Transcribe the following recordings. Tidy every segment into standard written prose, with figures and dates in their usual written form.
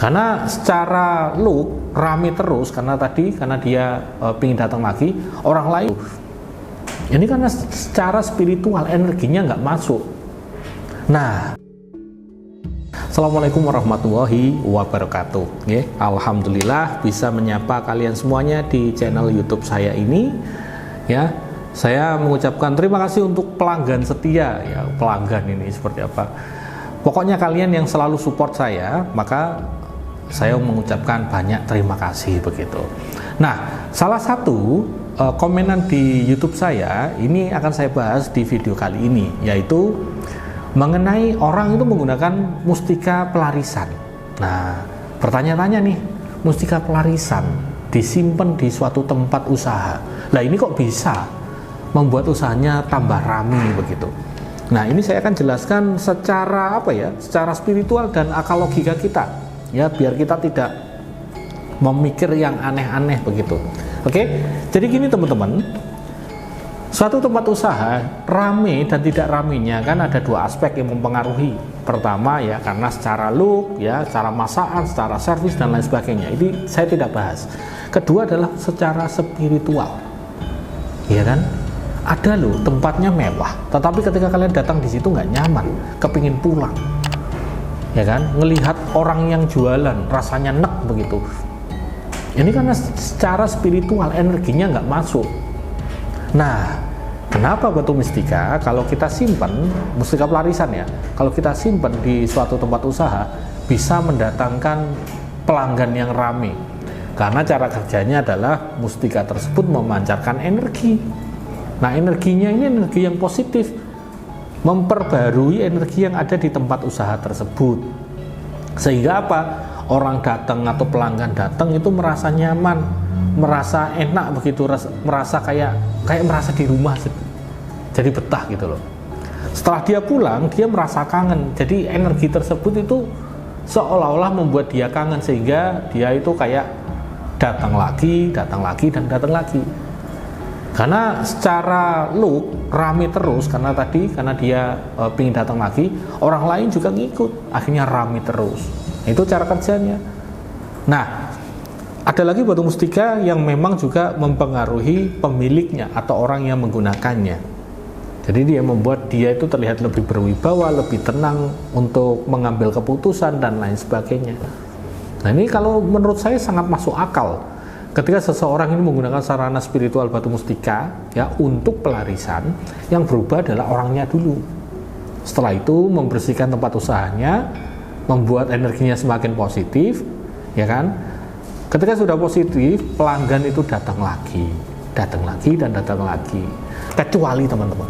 Karena secara look rame terus karena dia pingin datang lagi, orang lain ini karena secara spiritual energinya nggak masuk. Nah, Assalamualaikum warahmatullahi wabarakatuh. Alhamdulillah bisa menyapa kalian semuanya di channel YouTube saya ini. Ya, saya mengucapkan terima kasih untuk pelanggan setia. Ya, pelanggan ini seperti apa? Pokoknya kalian yang selalu support saya, maka saya mengucapkan banyak terima kasih begitu. Nah, salah satu komenan di YouTube saya ini akan saya bahas di video kali ini, yaitu mengenai orang itu menggunakan mustika pelarisan. Nah, bertanya-tanya nih, mustika pelarisan disimpan di suatu tempat usaha. Nah, ini kok bisa membuat usahanya tambah ramai begitu? Nah, ini saya akan jelaskan secara secara spiritual dan akal logika kita. Ya, biar kita tidak memikir yang aneh-aneh begitu. Oke, jadi gini teman-teman, suatu tempat usaha rame dan tidak ramenya kan ada dua aspek yang mempengaruhi. Pertama ya karena secara look, ya, secara masakan, secara servis dan lain sebagainya. Ini saya tidak bahas. Kedua adalah secara spiritual, ya kan? Ada loh tempatnya mewah, tetapi ketika kalian datang di situ nggak nyaman, kepingin pulang. Ya kan, ngelihat orang yang jualan rasanya nek begitu. Ini karena secara spiritual energinya nggak masuk. Nah, kenapa batu mustika kalau kita simpan, mustika pelarisan ya, kalau kita simpan di suatu tempat usaha bisa mendatangkan pelanggan yang ramai? Karena cara kerjanya adalah mustika tersebut memancarkan energi. Nah, energinya ini energi yang positif, memperbarui energi yang ada di tempat usaha tersebut, sehingga apa? Orang datang atau pelanggan datang itu merasa nyaman, merasa enak begitu, merasa kayak merasa di rumah, jadi betah gitu loh. Setelah dia pulang, dia merasa kangen, jadi energi tersebut itu seolah-olah membuat dia kangen, sehingga dia itu kayak datang lagi dan datang lagi. Karena secara look rame terus karena dia pingin datang lagi, orang lain juga ngikut, akhirnya rame terus. Itu cara kerjanya. Nah, ada lagi batu mustika yang memang juga mempengaruhi pemiliknya atau orang yang menggunakannya. Jadi dia membuat dia itu terlihat lebih berwibawa, lebih tenang untuk mengambil keputusan dan lain sebagainya. Nah, ini kalau menurut saya sangat masuk akal. Ketika seseorang ini menggunakan sarana spiritual batu mustika ya untuk pelarisan, yang berubah adalah orangnya dulu. Setelah itu membersihkan tempat usahanya, membuat energinya semakin positif, ya kan? Ketika sudah positif, pelanggan itu datang lagi dan datang lagi. Kecuali teman-teman,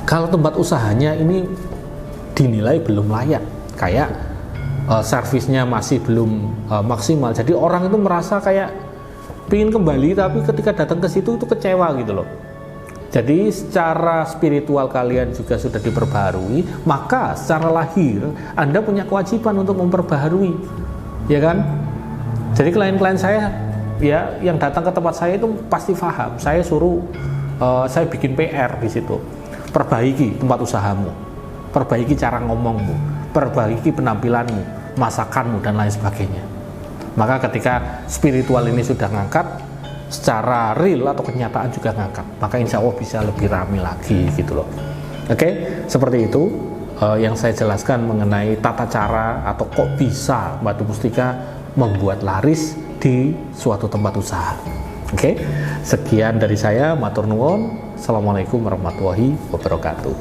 kalau tempat usahanya ini dinilai belum layak, kayak servisnya masih belum maksimal, jadi orang itu merasa kayak pingin kembali, tapi ketika datang ke situ itu kecewa gitu loh. Jadi secara spiritual kalian juga sudah diperbaharui, maka secara lahir Anda punya kewajiban untuk memperbaharui, ya kan? Jadi klien-klien saya ya yang datang ke tempat saya itu pasti paham. Saya suruh saya bikin PR di situ, perbaiki tempat usahamu, perbaiki cara ngomongmu, perbaiki penampilanmu, masakanmu dan lain sebagainya. Maka ketika spiritual ini sudah ngangkat, secara real atau kenyataan juga ngangkat, maka insya Allah bisa lebih ramai lagi gitu loh. Oke, seperti itu yang saya jelaskan mengenai tata cara atau kok bisa batu mustika membuat laris di suatu tempat usaha. Oke, sekian dari saya, matur nuwun. Assalamualaikum warahmatullahi wabarakatuh.